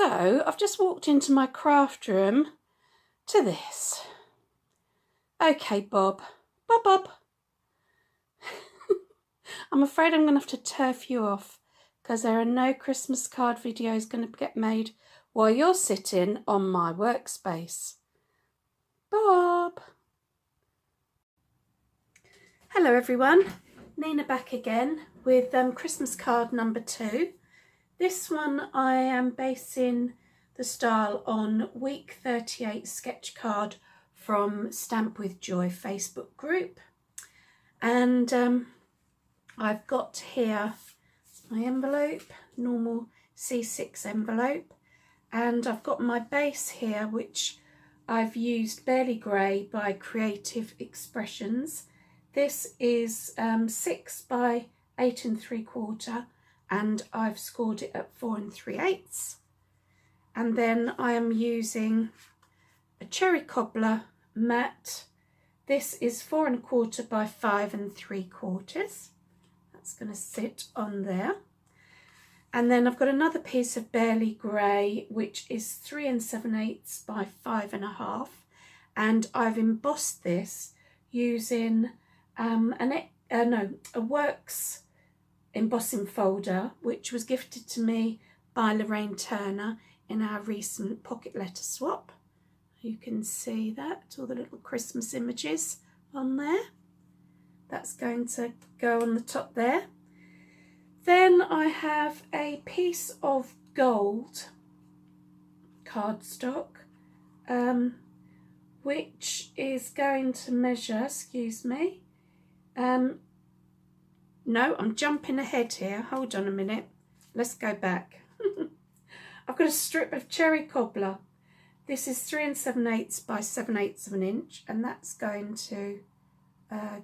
So I've just walked into my craft room to this. Okay, Bob. Bob. I'm afraid I'm going to have to turf you off because there are no Christmas card videos going to get made while you're sitting on my workspace. Bob. Hello everyone, Nina back again with Christmas card number 2. This one I am basing the style on week 38 sketch card from Stamp with Joy Facebook group. And I've got here my envelope, normal C6 envelope, and I've got my base here which I've used Barely Grey by Creative Expressions. This is 6 by 8 3/4 and I've scored it at 4 3/8. And then I am using a Cherry Cobbler matte. This is 4 1/4 by 5 3/4. That's going to sit on there. And then I've got another piece of Barely Grey which is 3 7/8 by 5 1/2, and I've embossed this using a Works embossing folder which was gifted to me by Lorraine Turner in our recent pocket letter swap. You can see that, all the little Christmas images on there. That's going to go on the top there. Then I have a piece of gold cardstock which is going to measure, excuse me, no, I'm jumping ahead here, hold on a minute, let's go back. I've got a strip of Cherry Cobbler. This is 3 7/8 by 7/8 of an inch, and that's going to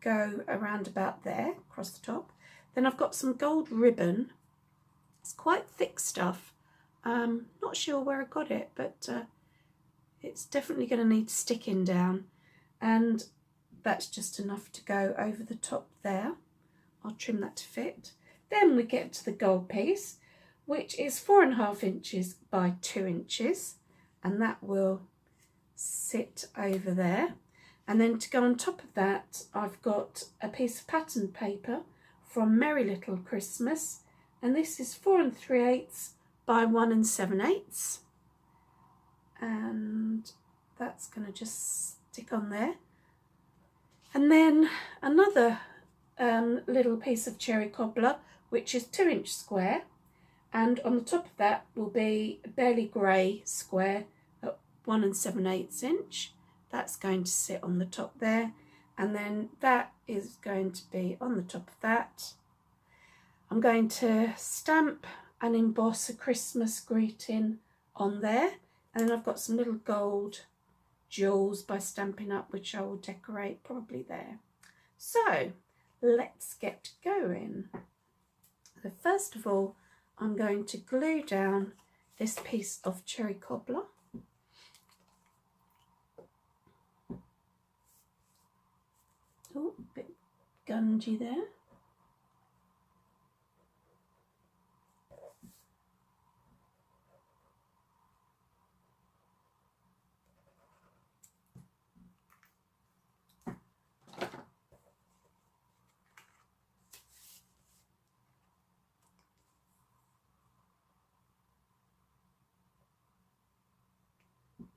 go around about there, across the top. Then I've got some gold ribbon. It's quite thick stuff. Not sure where I got it, but it's definitely going to need sticking down, and that's just enough to go over the top there. I'll trim that to fit. Then we get to the gold piece, which is 4 1/2 inches by 2 inches, and that will sit over there. And then to go on top of that, I've got a piece of pattern paper from Merry Little Christmas, and this is 4 3/8 by 1 7/8, and that's going to just stick on there. And then another little piece of Cherry Cobbler which is 2 inch square, and on the top of that will be a Barely Grey square at 1 7/8 inch. That's going to sit on the top there, and then that is going to be on the top of that. I'm going to stamp and emboss a Christmas greeting on there, and then I've got some little gold jewels by Stampin' Up which I will decorate probably there. So let's get going. So first of all, I'm going to glue down this piece of Cherry Cobbler. Oh, a bit gungy there.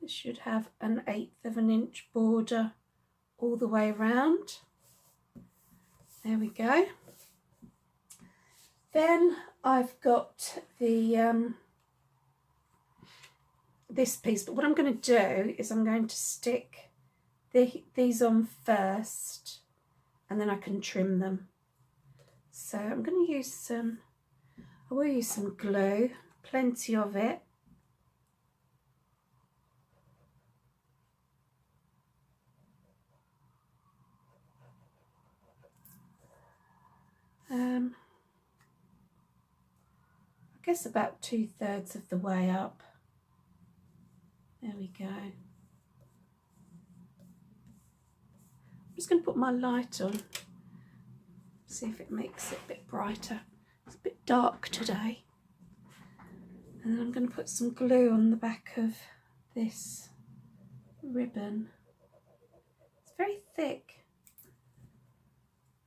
This should have an 1/8 of an inch border all the way around. There we go. Then I've got the this piece, but what I'm going to do is I'm going to stick these on first, and then I can trim them. So I'm going to use some, I will use some glue, plenty of it. I guess about 2/3 of the way up. There we go. I'm just going to put my light on, see if it makes it a bit brighter. It's a bit dark today. And then I'm going to put some glue on the back of this ribbon. It's very thick.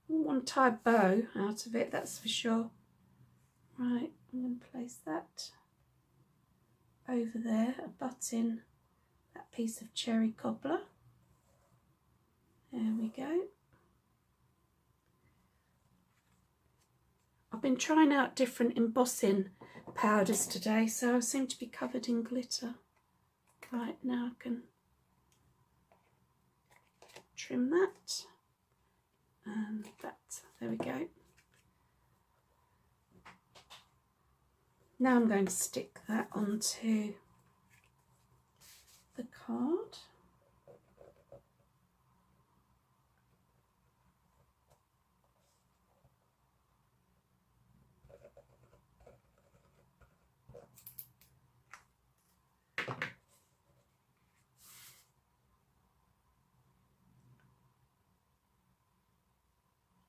I wouldn't want to tie a bow out of it, that's for sure. Right, I'm going to place that over there, abutting that piece of cherry cobbler. There we go. I've been trying out different embossing powders today, so I seem to be covered in glitter. Right, now I can trim that and that. There we go. Now I'm going to stick that onto the card.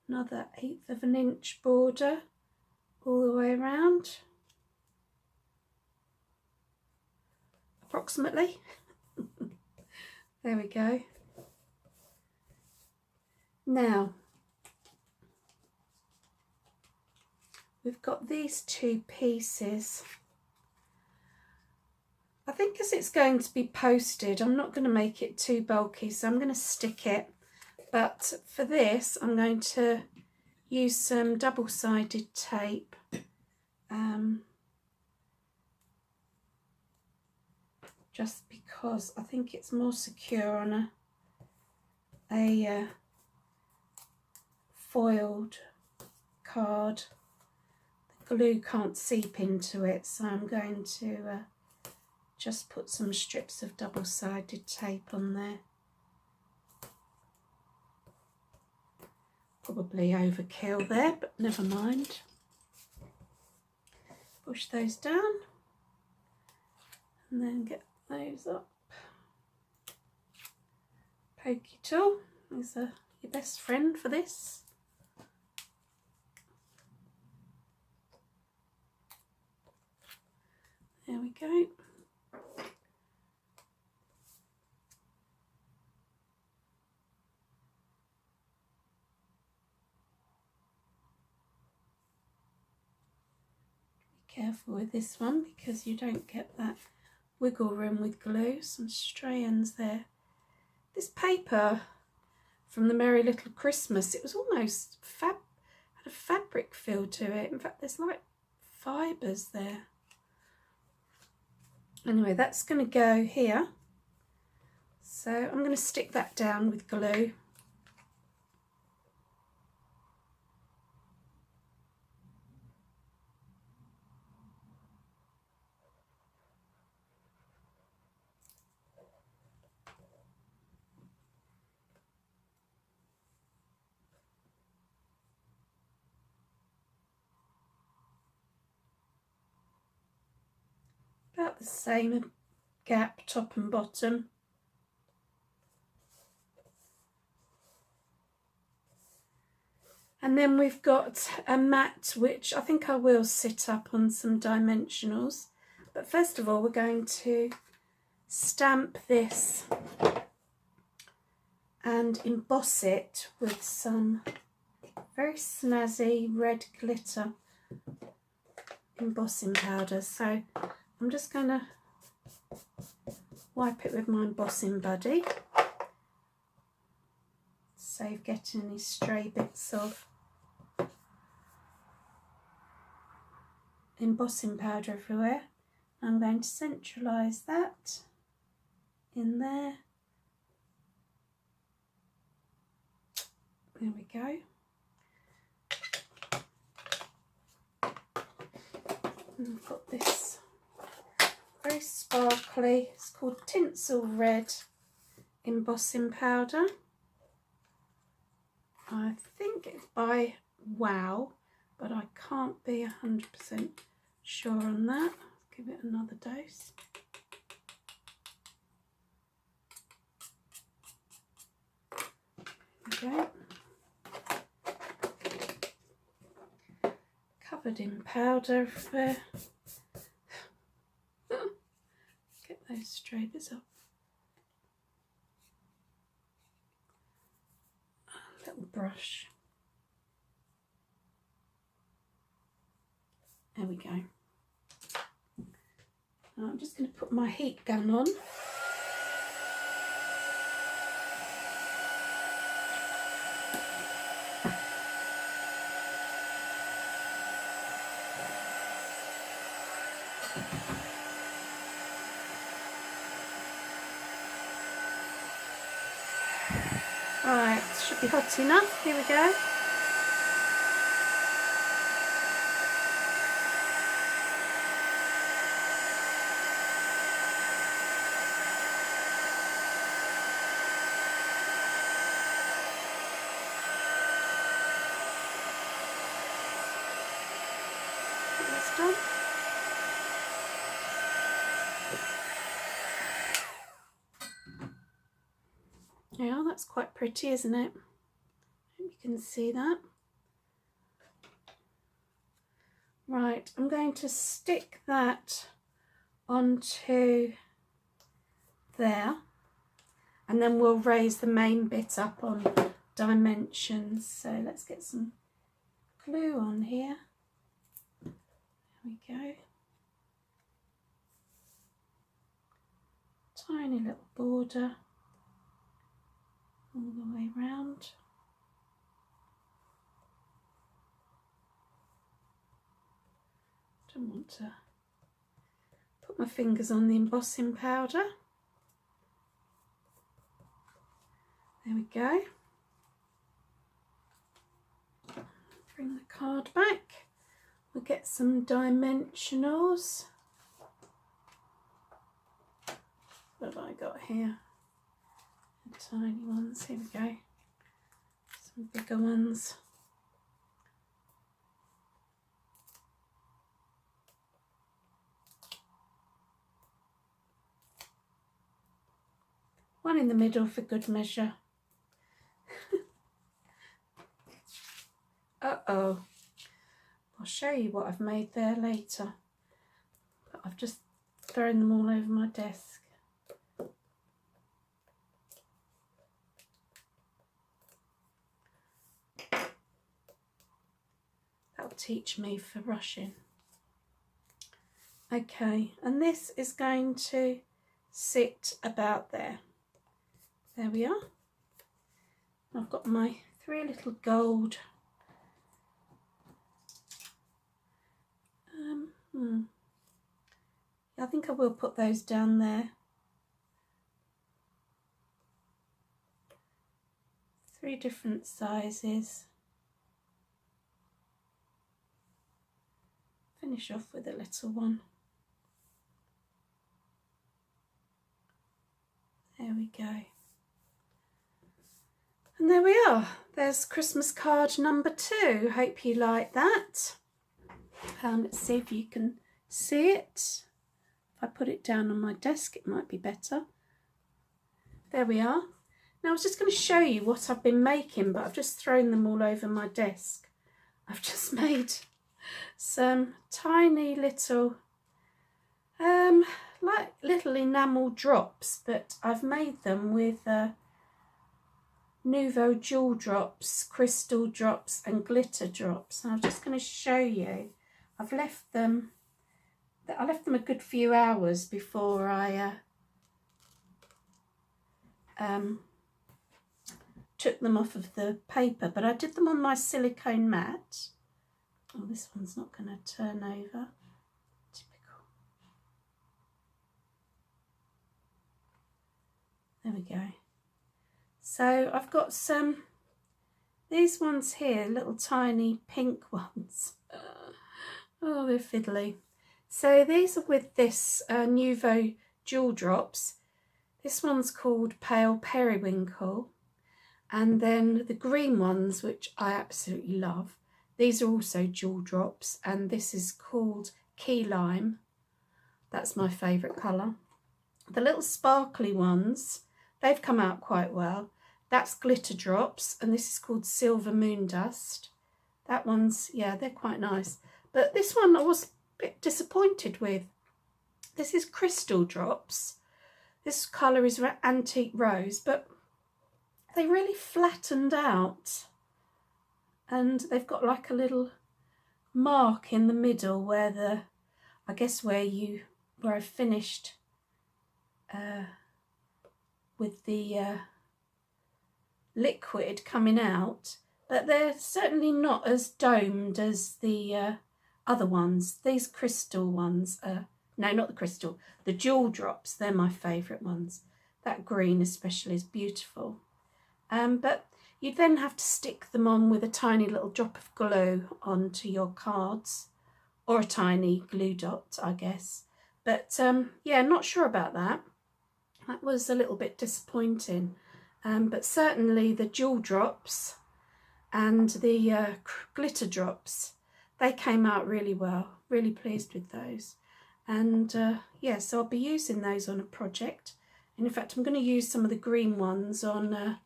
Another 1/8 of an inch border all the way around, approximately. There we go. Now we've got these two pieces. I think as it's going to be posted, I'm not going to make it too bulky, so I'm going to stick it. But for this, I'm going to use some double-sided tape. Just because I think it's more secure on a foiled card. The glue can't seep into it, so I'm going to just put some strips of double-sided tape on there. Probably overkill there, but never mind. Push those down and then get those up. Pokey tool is your best friend for this. There we go. Careful with this one because you don't get that wiggle room with glue. Some stray ends there. This paper from the Merry Little Christmas, it was almost had a fabric feel to it. In fact, there's like fibres there. Anyway, that's going to go here. So I'm going to stick that down with glue. About the same gap, top and bottom. And then we've got a mat, which I think I will sit up on some dimensionals. But first of all, we're going to stamp this and emboss it with some very snazzy red glitter embossing powder. So I'm just going to wipe it with my embossing buddy. Save getting any stray bits of embossing powder everywhere. I'm going to centralise that in there. There we go. And I've got this very sparkly, it's called Tinsel Red embossing powder. I think it's by Wow, but I can't be 100% sure on that. Let's give it another dose. Okay. Covered in powder everywhere. those strobers off. A little brush. There we go. Now I'm just going to put my heat gun on. Right, should be hot enough. Here we go. That's done. Yeah, that's quite pretty, isn't it? I hope you can see that. Right, I'm going to stick that onto there, and then we'll raise the main bit up on dimensions. So let's get some glue on here. There we go. Tiny little border all the way round. Don't want to put my fingers on the embossing powder. There we go. Bring the card back. We'll get some dimensionals. What have I got here? The tiny ones. Here we go. Some bigger ones. One in the middle for good measure. Uh-oh. I'll show you what I've made there later. But I've just thrown them all over my desk. That'll teach me for rushing. Okay, and this is going to sit about there. There we are. I've got my 3 little gold I think I will put those down there. 3 different sizes. Finish off with a little one. There we go. And there we are. There's Christmas card number 2. Hope you like that. Let's see if you can see it. If I put it down on my desk, it might be better. There we are. Now I was just going to show you what I've been making, but I've just thrown them all over my desk. I've just made some tiny little, like little enamel drops, but I've made them with Nouveau jewel drops, crystal drops and glitter drops. And I'm just going to show you. I left them a good few hours before I took them off of the paper, but I did them on my silicone mat. Oh, this one's not going to turn over. Typical. There we go. So I've got these ones here, little tiny pink ones. Oh, they're fiddly. So these are with this Nouveau jewel drops. This one's called Pale Periwinkle. And then the green ones, which I absolutely love. These are also jewel drops, and this is called Key Lime. That's my favourite colour. The little sparkly ones, they've come out quite well. That's glitter drops, and this is called Silver Moon Dust. That one's, yeah, they're quite nice. But this one I was a bit disappointed with. This is Crystal Drops. This colour is Antique Rose, but they really flattened out. And they've got like a little mark in the middle where I guess where I finished with the liquid coming out, but they're certainly not as domed as the other ones. These crystal ones, no, not the crystal, the jewel drops, they're my favourite ones. That green especially is beautiful. But you then have to stick them on with a tiny little drop of glue onto your cards, or a tiny glue dot, I guess. But yeah, not sure about that. That was a little bit disappointing. But certainly the jewel drops and the glitter drops, they came out really well. Really pleased with those. And yeah, so I'll be using those on a project. And in fact, I'm going to use some of the green ones on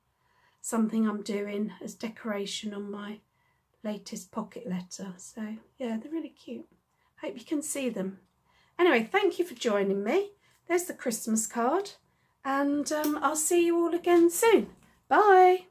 something I'm doing as decoration on my latest pocket letter. So yeah, they're really cute. Hope you can see them. Anyway, thank you for joining me. There's the Christmas card, and I'll see you all again soon. Bye.